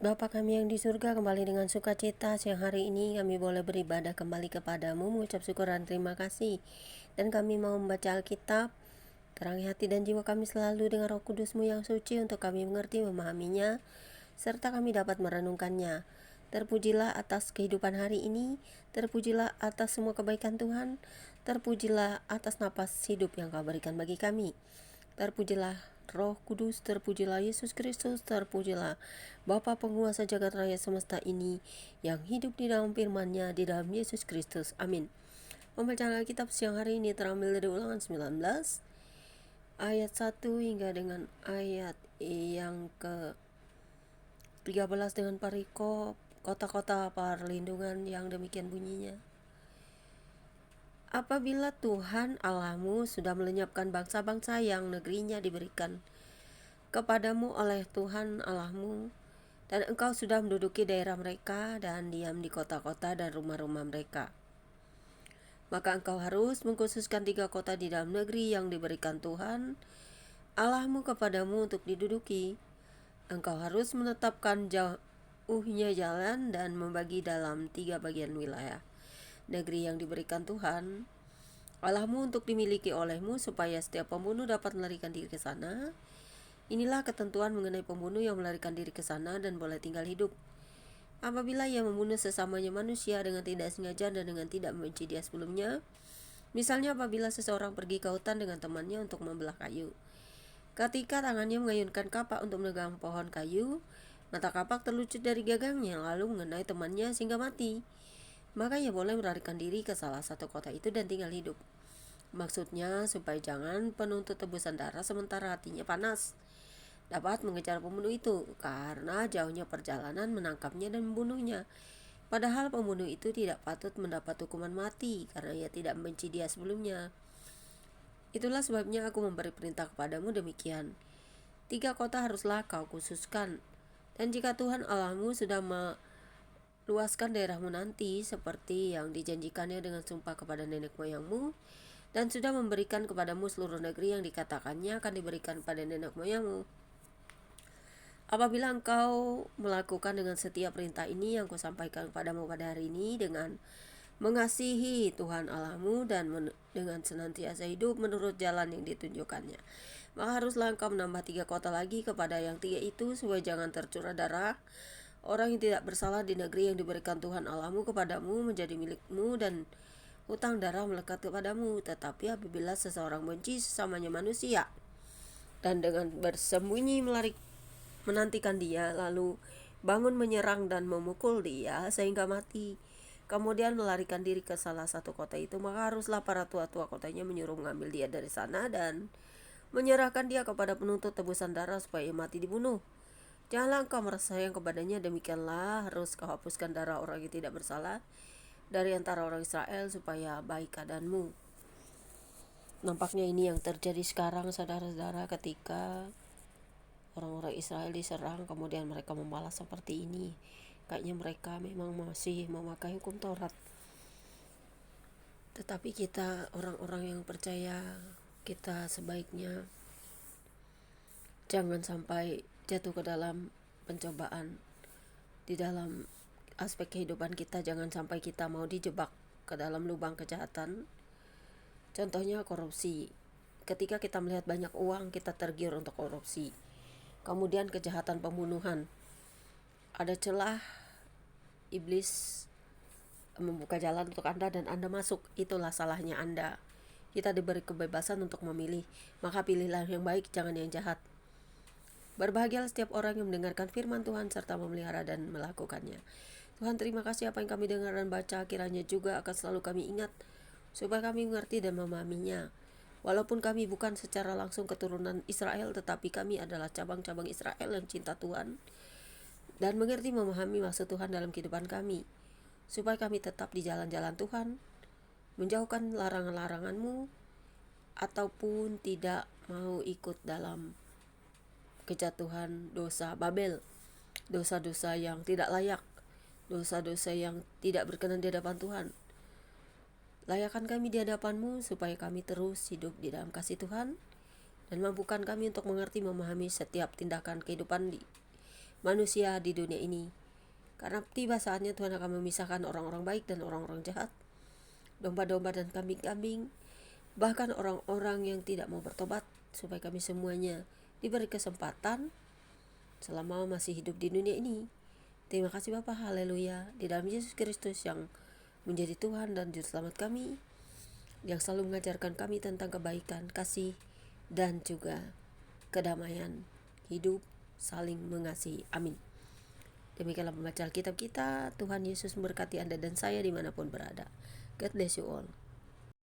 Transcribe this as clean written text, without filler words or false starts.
Bapa kami yang di surga, kembali dengan sukacita siang hari ini kami boleh beribadah kembali kepadamu, mengucap syukur dan terima kasih. Dan kami mau membaca Alkitab, terangi hati dan jiwa kami selalu dengan Roh Kudus-Mu yang suci untuk kami mengerti, memahaminya, serta kami dapat merenungkannya. Terpujilah atas kehidupan hari ini, terpujilah atas semua kebaikan Tuhan, terpujilah atas napas hidup yang Kau berikan bagi kami. Terpujilah Roh Kudus, terpujilah Yesus Kristus, terpujilah Bapa penguasa jagat raya semesta ini yang hidup di dalam firman-Nya di dalam Yesus Kristus. Amin. Pembacaan Alkitab siang hari ini terambil dari Ulangan 19 ayat 1 hingga dengan ayat yang ke-13 dengan perikop kota-kota perlindungan yang demikian bunyinya. Apabila Tuhan Allahmu sudah melenyapkan bangsa-bangsa yang negerinya diberikan kepadamu oleh Tuhan Allahmu, dan engkau sudah menduduki daerah mereka dan diam di kota-kota dan rumah-rumah mereka, maka engkau harus mengkhususkan 3 kota di dalam negeri yang diberikan Tuhan Allahmu kepadamu untuk diduduki. Engkau harus menetapkan jauhnya jalan dan membagi dalam 3 bagian wilayah negeri yang diberikan Tuhan Allahmu untuk dimiliki olehmu, supaya setiap pembunuh dapat melarikan diri ke sana. Inilah ketentuan mengenai pembunuh yang melarikan diri ke sana dan boleh tinggal hidup. Apabila ia membunuh sesamanya manusia dengan tidak sengaja dan dengan tidak membenci dia sebelumnya, misalnya apabila seseorang pergi ke hutan dengan temannya untuk membelah kayu, ketika tangannya mengayunkan kapak untuk menegang pohon kayu, mata kapak terlucut dari gagangnya lalu mengenai temannya sehingga mati, maka ia boleh melarikan diri ke salah satu kota itu dan tinggal hidup. Maksudnya supaya jangan penuntut tebusan darah sementara hatinya panas dapat mengejar pembunuh itu, karena jauhnya perjalanan menangkapnya dan membunuhnya. Padahal pembunuh itu tidak patut mendapat hukuman mati karena ia tidak membenci dia sebelumnya. Itulah sebabnya aku memberi perintah kepadamu demikian. 3 kota haruslah kau khususkan. Dan jika Tuhan Allahmu sudah luaskan daerahmu nanti seperti yang dijanjikannya dengan sumpah kepada nenek moyangmu, dan sudah memberikan kepadamu seluruh negeri yang dikatakannya akan diberikan pada nenek moyangmu, apabila engkau melakukan dengan setia perintah ini yang kusampaikan kepadamu pada hari ini, dengan mengasihi Tuhan Allahmu dan dengan senantiasa hidup menurut jalan yang ditunjukkannya, maka haruslah engkau menambah 3 kota lagi kepada yang 3 itu, supaya jangan tercurah darah orang yang tidak bersalah di negeri yang diberikan Tuhan Allahmu kepadamu menjadi milikmu, dan hutang darah melekat kepadamu. Tetapi apabila seseorang benci sesamanya manusia dan dengan bersembunyi menantikan dia, lalu bangun menyerang dan memukul dia sehingga mati, kemudian melarikan diri ke salah satu kota itu, maka haruslah para tua-tua kotanya menyuruh mengambil dia dari sana dan menyerahkan dia kepada penuntut tebusan darah supaya mati dibunuh. Janganlah engkau merasa sayang kepadanya, demikianlah harus kau hapuskan darah orang yang tidak bersalah dari antara orang Israel supaya baik keadaanmu. Nampaknya ini yang terjadi sekarang, saudara-saudara, ketika orang-orang Israel diserang kemudian mereka membalas seperti ini. Kayaknya mereka memang masih memakai hukum Taurat. Tetapi kita orang-orang yang percaya, kita sebaiknya jangan sampai jatuh ke dalam pencobaan di dalam aspek kehidupan kita. Jangan sampai kita mau dijebak ke dalam lubang kejahatan. Contohnya korupsi. Ketika kita melihat banyak uang, kita tergiur untuk korupsi. Kemudian kejahatan pembunuhan. Ada celah iblis membuka jalan untuk Anda dan Anda masuk. Itulah salahnya Anda. Kita diberi kebebasan untuk memilih, maka pilihlah yang baik, jangan yang jahat. Berbahagialah setiap orang yang mendengarkan firman Tuhan serta memelihara dan melakukannya. Tuhan, terima kasih apa yang kami dengar dan baca, kiranya juga akan selalu kami ingat, supaya kami mengerti dan memahaminya. Walaupun kami bukan secara langsung keturunan Israel, tetapi kami adalah cabang-cabang Israel yang cinta Tuhan dan mengerti memahami maksud Tuhan dalam kehidupan kami, supaya kami tetap di jalan-jalan Tuhan, menjauhkan larangan-larangan-Mu, ataupun tidak mau ikut dalam kejatuhan dosa Babel, dosa-dosa yang tidak layak, dosa-dosa yang tidak berkenan di hadapan Tuhan. Layakkan kami di hadapan-Mu supaya kami terus hidup di dalam kasih Tuhan, dan mampukan kami untuk mengerti memahami setiap tindakan kehidupan manusia di dunia ini. Karena tiba saatnya Tuhan akan memisahkan orang-orang baik dan orang-orang jahat, domba-domba dan kambing-kambing, bahkan orang-orang yang tidak mau bertobat, supaya kami semuanya diberi kesempatan selama masih hidup di dunia ini. Terima kasih Bapa, haleluya, di dalam Yesus Kristus yang menjadi Tuhan dan Juru Selamat kami, yang selalu mengajarkan kami tentang kebaikan, kasih, dan juga kedamaian hidup, saling mengasihi. Amin. Demikianlah pembacaan Alkitab kita. Tuhan Yesus memberkati Anda dan saya dimanapun berada. God bless you all.